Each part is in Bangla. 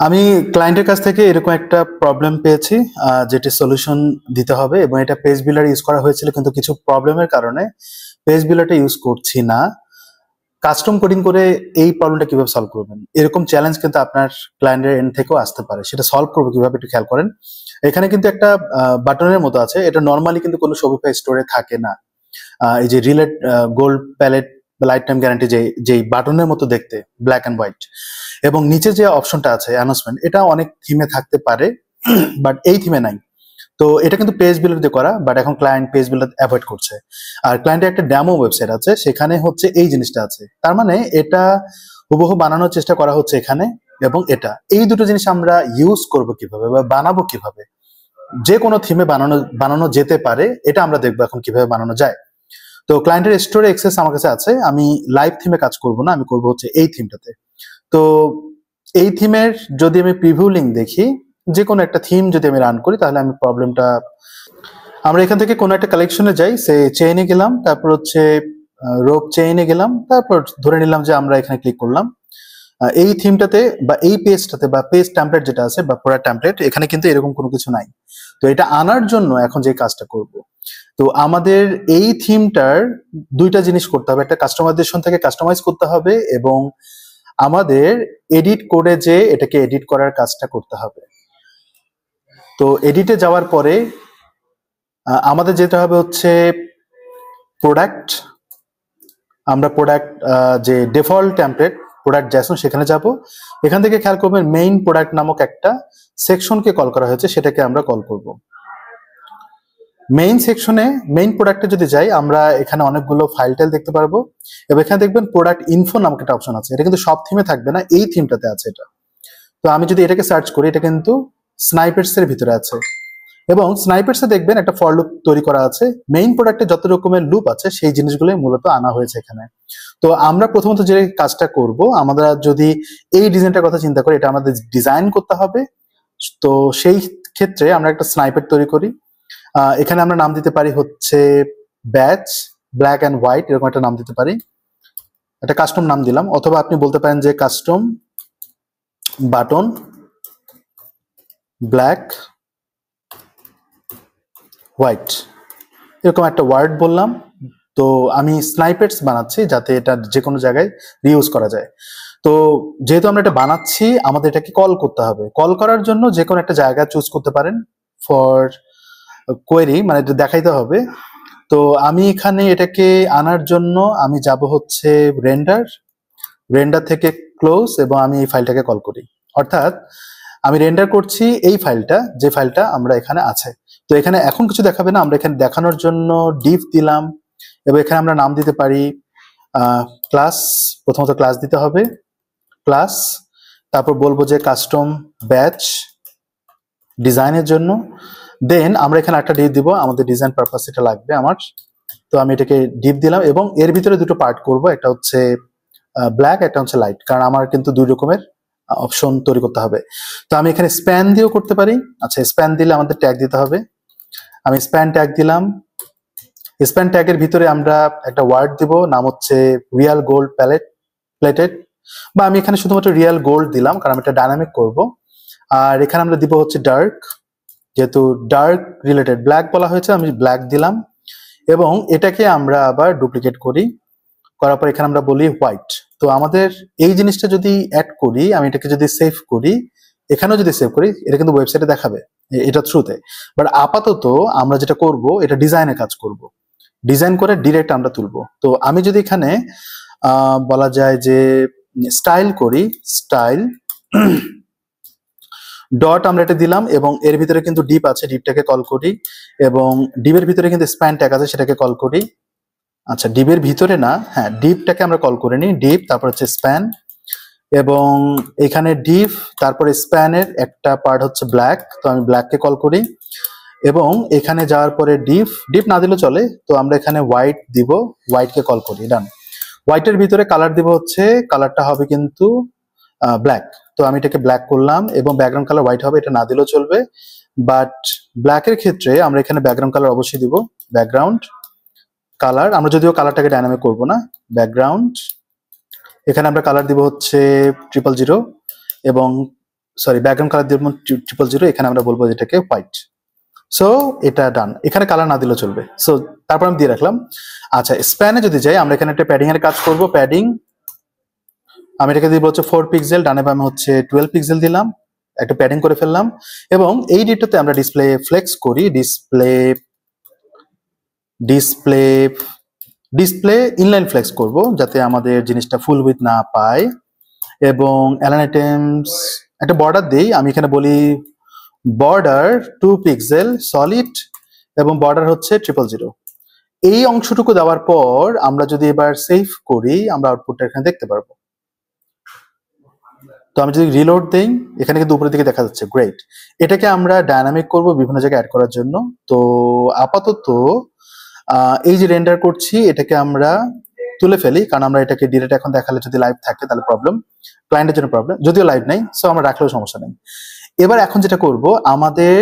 আমি ক্লায়েন্টের কাছ থেকে এরকম একটা প্রবলেম পেয়েছি, যেটি সলিউশন দিতে হবে, এবং এটা পেজ বিল্ডার ইউজ করা হয়েছিল, কিন্তু কিছু প্রবলেমের কারণে পেজ বিল্ডারটা ইউজ করছি না। কাস্টম কোডিং করে এই প্রবলেমটা কিভাবে সলভ করবেন, এরকম চ্যালেঞ্জ কিন্তু আপনার ক্লায়েন্টের এন্ড থেকেও আসতে পারে। সেটা সলভ করবো কিভাবে একটু খেয়াল করেন। এখানে কিন্তু একটা বাটনের মতো আছে, এটা নর্মালি কিন্তু কোনো শপিফাই স্টোরে থাকে না। এই যে rolled gold plated life time guarantee যেই বাটনের মতো দেখতে, ব্ল্যাক অ্যান্ড হোয়াইট, এবং নিচে যে অপশনটা আছে অ্যানাউন্সমেন্ট, এটা অনেক থিমে থাকতে পারে, বাট এই থিমে নাই। তো এটা কিন্তু পেজ বিল্ডার দিয়ে করা, বাট এখন ক্লায়েন্ট পেজ বিল্ডার অ্যাভয়েড করছে। আর ক্লায়েন্টের একটা ডেমো ওয়েবসাইট আছে, সেখানে হচ্ছে এই জিনিসটা আছে। তার মানে এটা হুবহু বানানোর চেষ্টা করা হচ্ছে এখানে, এবং এটা এই দুটো জিনিস আমরা ইউজ করব কিভাবে বা বানাবো কিভাবে। যে কোনো থিমে বানানো বানানো যেতে পারে, এটা আমরা দেখবো এখন কিভাবে বানানো যায়। তো ক্লায়েন্টের স্টোরে এক্সেস আমার কাছে আছে, আমি লাইভ থিমে কাজ করব না, আমি করব হচ্ছে এই থিমটাতে। তো এই থিমের যদি আমি প্রিভিউ লিঙ্ক দেখি, যে কোনো একটা থিম যদি আমি রান করি, তাহলে আমি প্রবলেমটা, আমরা এখান থেকে কোনো একটা কালেকশনে যাই, সে চেইনে গেলাম, তারপর হচ্ছে রোপ চেইনে গেলাম, তারপর ধরে নিলাম যে আমরা এখানে ক্লিক করলাম। এই থিমটাতে বা এই পেজটাতে বা পেজ টেমপ্লেট যেটা আছে বা প্রোডাক্ট টেমপ্লেট, এখানে কিন্তু এরকম কোনো কিছু নাই। তো এটা আনার জন্য এখন যে কাজটা করব, তো আমাদের এই থিমটার দুইটা জিনিস করতে হবে। একটা কাস্টমাইজেশন থেকে কাস্টমাইজ করতে হবে, এবং আমাদের এডিট করে যে এটাকে এডিট করার কাজটা করতে হবে। তো এডিটে যাওয়ার পরে আমাদের যেটা হবে হচ্ছে প্রোডাক্ট, আমরা প্রোডাক্ট যে ডিফল্ট টেমপ্লেট প্রোডাক্ট জ্যাসন, সেখানে যাব। এখান থেকে খেয়াল করবেন মেইন প্রোডাক্ট নামক একটা সেকশনকে কল করা হয়েছে, সেটাকে আমরা কল করব। মেইন সেকশনে মেইন প্রোডাক্টে যদি যাই, আমরা এখানে অনেকগুলো ফাইল টাইল দেখতে পারবো, এবং এখানে দেখবেন প্রোডাক্ট ইনফো নামক একটা অপশন আছে। এটা কিন্তু সব থিমে থাকবে না, এই থিমটাতে আছে এটা। তো আমি যদি এটাকে সার্চ করি, এটা কিন্তু স্নাইপারস এর ভিতরে আছে, এবং স্নাইপারসে দেখবেন একটা ফর লুপ তৈরি করা আছে। মেইন প্রোডাক্টে যত রকমের লুপ আছে, সেই জিনিসগুলোই মূলত আনা হয়েছে এখানে। তো আমরা প্রথমত যে কাজটা করব, আমরা যদি এই ডিজাইনটার কথা চিন্তা করি, এটা আমাদের ডিজাইন করতে হবে। তো সেই ক্ষেত্রে আমরা একটা স্নাইপার তৈরি করি। এখানে আমরা নাম দিতে পারি হচ্ছে ব্যাচ ব্ল্যাক অ্যান্ড হোয়াইট, এরকম একটা নাম দিতে পারি, একটা কাস্টম নাম দিলাম। অথবা আপনি বলতে পারেন যে কাস্টম বাটন ব্ল্যাক হোয়াইট, এরকম একটা ওয়ার্ড বললাম। তো আমি স্নাইপেটস বানাচ্ছি যাতে এটা যে কোনো জায়গায় রিউজ করা যায়। তো যেহেতু আমরা এটা বানাচ্ছি, আমাদের এটাকে কল করতে হবে। কল করার জন্য যে কোনো একটা জায়গা চুজ করতে পারেন ফর কোয়েরি, মানে এটা দেখাইতে হবে। তো আমি এখানে এটাকে আনার জন্য আমি যাব হচ্ছে রেন্ডার, রেন্ডার থেকে ক্লোজ, এবং আমি এই ফাইলটাকে কল করি। অর্থাৎ আমি রেন্ডার করছি এই ফাইলটা, যে ফাইলটা আমরা এখানে আছে। তো এখানে এখন কিছু দেখাবে না, আমরা এখানে দেখানোর জন্য ডিভ দিলাম, এবং এখানে আমরা নাম দিতে পারি ক্লাস। প্রথমত ক্লাস দিতে হবে, ক্লাস। তারপর বলবো যে কাস্টম ব্যাচ ডিজাইনের জন্য। দেন আমরা এখানে একটা ডিভ দিব, আমাদের ডিজাইন পারপাস এটা লাগবে আমার। তো আমি এটাকে ডিপ দিলাম, এবং এর ভিতরে দুটো পার্ট করব, একটা হচ্ছে ব্ল্যাক, একটা হচ্ছে লাইট, কারণ আমার কিন্তু দুই রকমের অপশন তৈরি করতে হবে। তো আমি এখানে স্প্যান দিয়েও করতে পারি। আচ্ছা, স্প্যান দিলে আমাদের ট্যাগ দিতে হবে, আমি স্প্যান ট্যাগ দিলাম। স্প্যান ট্যাগের ভিতরে আমরা একটা ওয়ার্ড দিব, নাম হচ্ছে রিয়াল গোল্ড প্লেটেড, বা আমি এখানে শুধুমাত্র রিয়াল গোল্ড দিলাম, কারণ আমি এটা ডাইনামিক করব। আর এখানে আমরা দিব হচ্ছে ডার্ক, যেহেতু ডার্ক রিলেটেড ব্ল্যাক বলা হয়েছে, আমি ব্ল্যাক দিলাম। এবং এটাকে আমরা আবার ডুপ্লিকেট করি, করার পর এখানে আমরা বলি হোয়াইট। তো আমাদের এই জিনিসটা যদি অ্যাড করি, আমি এটাকে যদি সেভ করি, এখানেও যদি সেভ করি, এটা কিন্তু ওয়েবসাইটে দেখাবে এটা থ্রুতে। বাট আপাতত আমরা যেটা করব, এটা ডিজাইনে কাজ করব, ডিজাইন করে ডিরেক্ট আমরা তুলবো। তো আমি যদি এখানে বলা যায় যে স্টাইল করি, স্টাইল ডট আমরা এটা দিলাম, এবং এর ভিতরে কিন্তু ডিপ আছে, ডিপটাকে কল করি, এবং ডিপের ভিতরে কিন্তু স্প্যান ট্যাগ আছে, সেটাকে কল করি। আচ্ছা, ডিপের ভিতরে না, হ্যাঁ ডিপটাকে আমরা কল করে নিই, ডিপ তারপর হচ্ছে স্প্যান, এবং এখানে ডিপ তারপরে স্প্যানের একটা পার্ট হচ্ছে ব্ল্যাক, তো আমি ব্ল্যাককে কল করি। এবং এখানে যাওয়ার পরে ডিপ না দিলে চলে, তো আমরা এখানে হোয়াইট দিব, হোয়াইটকে কল করি, ডান। হোয়াইটের ভিতরে কালার দিব হচ্ছে, কালারটা হবে কিন্তু ব্ল্যাক। তো আমি এটাকে ব্ল্যাক করলাম, এবং ব্যাকগ্রাউন্ড কালার হোয়াইট হবে, এটা না দিলেও চলবে। বাট ব্ল্যাকের ক্ষেত্রে আমরা এখানে ব্যাকগ্রাউন্ড কালার অবশ্যই দিব, ব্যাকগ্রাউন্ড কালার। আমরা যদিও কালারটাকে ডাইনামিক করব না, ব্যাকগ্রাউন্ড, এখানে আমরা কালার দিব হচ্ছে 000, এবং সরি ব্যাকগ্রাউন্ড কালার দিব 000, এখানে আমরা বলবো এটাকে হোয়াইট। সো এটা ডান, এখানে কালার না দিলেও চলবে। সো তারপর আমি দিয়ে রাখলাম। আচ্ছা স্প্যানে যদি যাই, আমরা এখানে একটা প্যাডিং এর কাজ করব। প্যাডিং আমি এটাকে দিব হচ্ছে 4 পিক্সেল, ডানে বামে হচ্ছে 12 পিক্সেল দিলাম, একটা প্যাডিং করে ফেললাম। এবং এই ডেটাতে আমরা ডিসপ্লে ফ্লেক্স করি, ডিসপ্লে ডিসপ্লে ইনলাইন ফ্লেক্স করব, যাতে আমাদের জিনিসটা ফুল উইথ না পায়। এবং অ্যালাইন আইটেমস একটা বর্ডার দেই, আমি এখানে বলি বর্ডার 2 পিক্সেল সলিড এবং বর্ডার হচ্ছে 000। এই অংশটুকু দেওয়ার পর আমরা যদি এবার সেভ করি, আমরা আউটপুটটা এখানে দেখতে পারবো। তো আমি যদি রিলোড দেই, এখানে কিন্তু উপরের দিকে দেখা যাচ্ছে, গ্রেট। এটাকে আমরা ডায়নামিক করব বিভিন্ন জায়গায় অ্যাড করার জন্য। তো আপাতত এই যে রেন্ডার করছি এটাকে আমরা তুলে ফেলি, কারণ আমরা এটাকে ডিরেক্ট এখন দেখালে যদি লাইভ থাকে তাহলে প্রবলেম, ক্লায়েন্টের জন্য প্রবলেম, যদিও লাইভ নাই, সো আমরা রাখলেও সমস্যা নেই। এবার এখন যেটা করব, আমাদের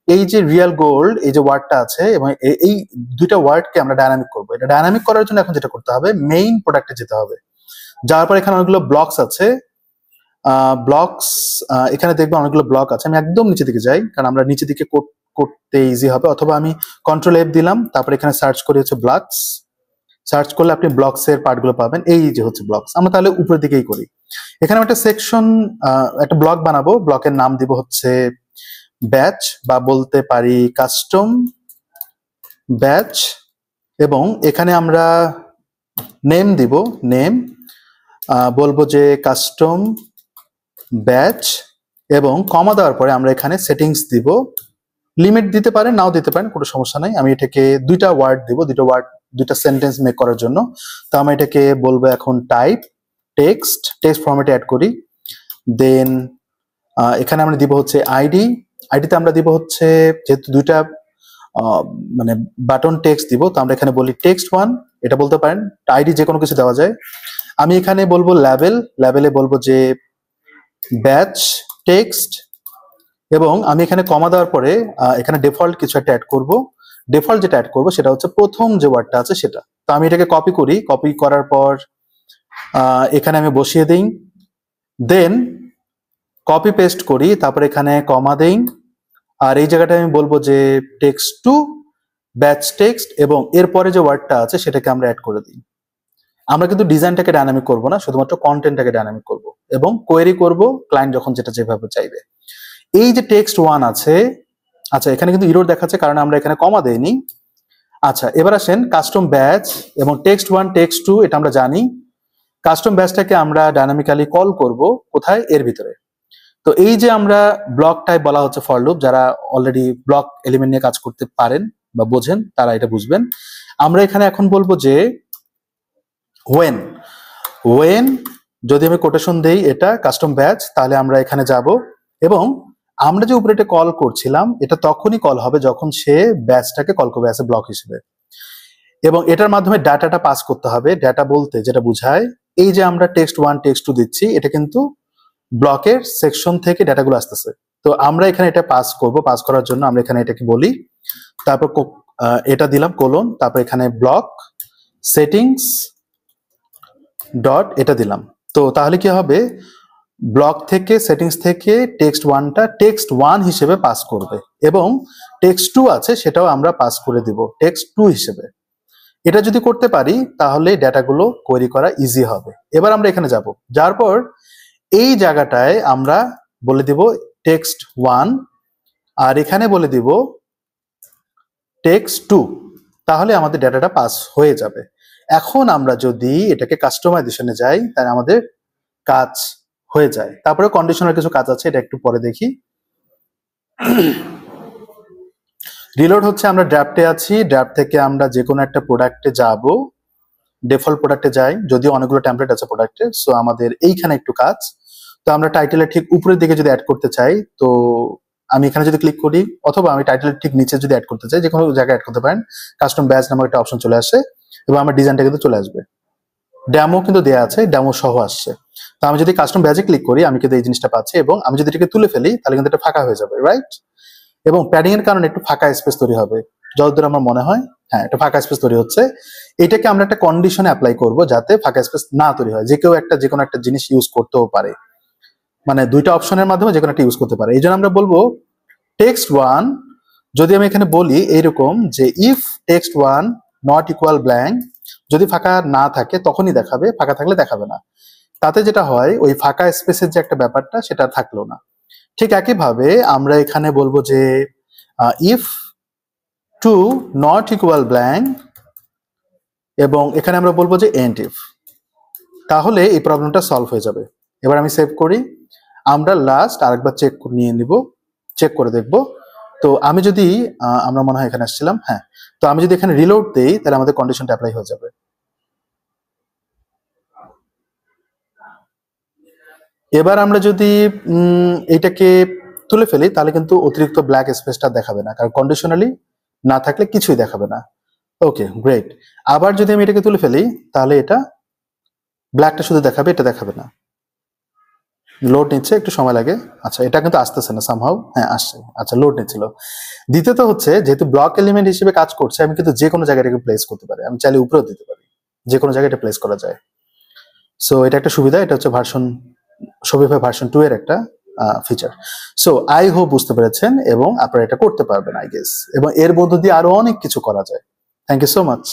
এই যে রিয়েল গোল্ড এই যে ওয়ার্ডটা আছে এবং এই দুইটা ওয়ার্ডকে আমরা ডায়নামিক করব। এটা ডায়নামিক করার জন্য এখন যেটা করতে হবে, মেইন প্রোডাক্টে যেতে হবে। যাওয়ার পর এখানে অনেকগুলো ব্লকস আছে, ব্লকস এখানে দেখবো অনেকগুলো ব্লক আছে। আমি একদম নিচে দিকে যাই, কারণ আমরা নিচে দিকে করতে ইজি হবে। অথবা আমি কন্ট্রোল এফ দিলাম, তারপর এখানে সার্চ করি হচ্ছে ব্লকস। সার্চ করলে আপনি ব্লকস এর পার্টগুলো পাবেন, এই যে হচ্ছে ব্লকস। আমরা তাহলে উপরের দিকেই করি। এখানে একটা সেকশন, একটা ব্লক বানাবো, ব্লকের নাম দিব হচ্ছে ব্যাচ, বা বলতে পারি কাস্টম ব্যাচ। এবং এখানে আমরা নেম দিব, নেম বলবো যে কাস্টম ব্যাচ, এবং কমা দেওয়ার পরে আমরা এখানে সেটিংস দিব। লিমিট দিতে পারেন, নাও দিতে পারেন, কোনো সমস্যা নাই। আমি এটাকে দুইটা ওয়ার্ড দিব, দুইটা সেন্টেন্স মেক করার জন্য। তো আমি এটাকে বলবো এখন টাইপ টেক্সট ফরম্যাটে অ্যাড করি। দেন এখানে আমরা দিব হচ্ছে আইডিতে আমরা দিব হচ্ছে, যেহেতু দুইটা মানে বাটন টেক্সট দিব, তো আমরা এখানে বলি টেক্সট 1, এটা বলতে পারেন। আইডি যে কোনো কিছু দেওয়া যায়। আমি এখানে বলবো লেভেলে বলবো যে ব্যাচ টেক্সট, এবং আমি এখানে কমা দেওয়ার পরে এখানে ডিফল্ট কিছু একটা অ্যাড করব। ডিফল্ট যেটা অ্যাড করবো সেটা হচ্ছে প্রথম যে ওয়ার্ডটা আছে সেটা। তো আমি এটাকে কপি করি, কপি করার পর এখানে আমি বসিয়ে দিই, দেন কপি পেস্ট করি, তারপর এখানে কমা দেই। আর এই জায়গাটা আমি বলবো যে টেক্সট টু ব্যাচ টেক্সট, এবং এরপরে যে ওয়ার্ডটা আছে সেটাকে আমরা অ্যাড করে দিই। আমরা কিন্তু ডিজাইনটাকে ডায়নামিক করব না, শুধুমাত্র কন্টেন্টটাকে ডায়নামিক করব এবং কোয়েরি করব ক্লায়েন্ট যখন যেটা যেভাবে চাইবে। এই যে টেক্সট 1 আছে, আচ্ছা এখানে কিন্তু ইরর দেখাচ্ছে কারণ আমরা এখানে কমা দেইনি। আচ্ছা এবার আসেন কাস্টম ব্যাচ এবং টেক্সট 1 টেক্সট 2, এটা আমরা জানি। কাস্টম ব্যাচটাকে আমরা ডায়নামিক্যালি কল করব কোথায়, এর ভিতরে। তো এই যে আমরা ব্লক টাইপ বলা হচ্ছে ফর লুপ, যারা অলরেডি ব্লক এলিমেন্ট নিয়ে কাজ করতে পারেন বা বোঝেন তারা এটা বুঝবেন। আমরা এখানে এখন বলবো যে ওয়েন যদি আমি কোটেশন দেই এটা কাস্টম ব্যাচ, তাহলে আমরা এখানে যাব এবং আমরা যে উপরে এটা কল করছিলাম এটা তখনই কল হবে যখন সে ব্যাচটাকে কল করবে অ্যাজ এ ব্লক হিসেবে। এবং এটার মাধ্যমে ডাটাটা পাস করতে হবে। ডাটা বলতে যেটা বোঝায়, এই যে আমরা টেক্সট 1 টেক্সট 2 দিচ্ছি, এটা কিন্তু ব্লকের সেকশন থেকে ডাটাগুলো আসতেছে। তো আমরা এখানে এটা পাস করব, পাস করার জন্য আমরা এখানে এটাকে বলি, তারপর এটা দিলাম কোলন, তারপর এখানে ব্লক সেটিংস ডট এটা দিলাম। তো তাহলে কি হবে, ব্লক থেকে সেটিংস থেকে টেক্সট 1টা টেক্সট 1 হিসেবে পাস করবে, এবং টেক্সট 2 আছে সেটাও আমরা পাস করে দিব টেক্সট 2 হিসেবে। এটা যদি করতে পারি তাহলে ডাটাগুলো কোয়েরি করা ইজি হবে। এবার আমরা এখানে যাব, যার পর এই জায়গাটায় আমরা বলে দিব টেক্সট 1 আর এখানে বলে দিব টেক্সট 2, তাহলে আমাদের ডাটাটা পাস হয়ে যাবে। এখন আমরা যদি এটাকে কাস্টমাইজেশনে যাই তাহলে আমাদের কাজ হয়ে যায়। তারপরে কন্ডিশনাল কিছু কাজ আছে, এটা একটু পরে দেখি। রিলোড হচ্ছে, আমরা ড্রাফটে আছি, ড্রাফট থেকে আমরা যে কোনো একটা প্রোডাক্টে যাব, ডিফল্ট প্রোডাক্টে যাই, যদিও অনেকগুলো টেমপ্লেট আছে প্রোডাক্টে। সো আমাদের এইখানে একটু কাজ। তো আমরা টাইটেলের ঠিক উপরের দিকে যদি অ্যাড করতে চাই, তো আমি এখানে যদি ক্লিক করি, অথবা আমি টাইটেলের ঠিক নিচে যদি অ্যাড করতে চাই, যে কোনো জায়গায় অ্যাড করতে পারেন, কাস্টম ব্যাচ নামক একটা অপশন চলে আসে এবং আমার ডিজাইনটা কিন্তু চলে আসবে। ডেমো কিন্তু দেয়া আছে, ডেমো সহ আসছে। তো আমি যদি কাস্টম ব্যাচে ক্লিক করি আমি কিন্তু এই জিনিসটা পাচ্ছি, এবং আমি যদি এটাকে তুলে ফেলি তাহলে কিন্তু এটা ফাঁকা হয়ে যাবে, রাইট? এবং প্যাডিং এর কারণে একটু ফাঁকা স্পেস তৈরি হবে যতদূর আমার মনে হয়। হ্যাঁ, একটা ফাঁকা স্পেস তৈরি হচ্ছে। এটাকে আমরা একটা কন্ডিশনে অ্যাপ্লাই করব যাতে ফাঁকা স্পেস না তৈরি হয়, যে কেউ যে কোনো একটা জিনিস ইউজ করতেও পারে। মানে দুইটা অপশনের মাধ্যমে যে কোনো একটা ইউজ করতে পারে। এই জন্য আমরা বলবো টেক্সট ওয়ান, যদি আমি এখানে বলি এইরকম যে if text one not equal blank, যদি ফাঁকা না থাকে তখনই দেখাবে, ফাঁকা থাকলে দেখাবে না। তাতে যেটা হয় ওই ফাঁকা স্পেসের যে একটা ব্যাপারটা সেটা থাকলো না। ঠিক একইভাবে আমরা এখানে বলবো যে if two not equal blank, এবং এখানে আমরা বলবো যে এন্ড ইফ, তাহলে এই প্রবলেমটা সলভ হয়ে যাবে। এবার আমি সেভ করি, আমরা লাস্ট আরেকবার চেক করে দেখব। তো আমি যদি আমরা মনে হয় এখানে আসছিলাম, হ্যাঁ, তো আমি যদি এখানে রিলোড দেই তাহলে আমাদের কন্ডিশনটা অ্যাপ্লাই হয়ে যাবে। এবার আমরা যদি এইটাকে তুলে ফেলি তাহলে কিন্তু অতিরিক্ত ব্ল্যাক স্পেসটা দেখাবে না, কারণ কন্ডিশনালি না থাকলে কিছুই দেখাবে না। ওকে, গ্রেট। আবার যদি আমি এটাকে তুলে ফেলি তাহলে এটা ব্ল্যাকটা শুধু দেখাবে, এটা দেখাবে না। লোড নিচ্ছে, একটু সময় লাগে। আচ্ছা, এটা কিন্তু আসতেছে না সামহাউ, হ্যাঁ আসছে। আচ্ছা, লোড নিচ্ছিল। দ্বিতীয়ত হচ্ছে যেহেতু ব্লক এলিমেন্ট হিসেবে কাজ করছে, আমি কিন্তু যে কোনো জায়গায় এটাকে প্লেস করতে পারি, আমি চাইলে উপরেও দিতে পারি, যে কোনো জায়গায় এটা প্লেস করা যায়। সো এটা একটা সুবিধা, এটা হচ্ছে শপিফাই ভার্সন 2 এর একটা ফিচার। সো আই হোপ বুঝতে পেরেছেন এবং আপনারা এটা করতে পারবেন আই গেস, এবং এর মধ্য দিয়ে আরো অনেক কিছু করা যায়। Thank you so much.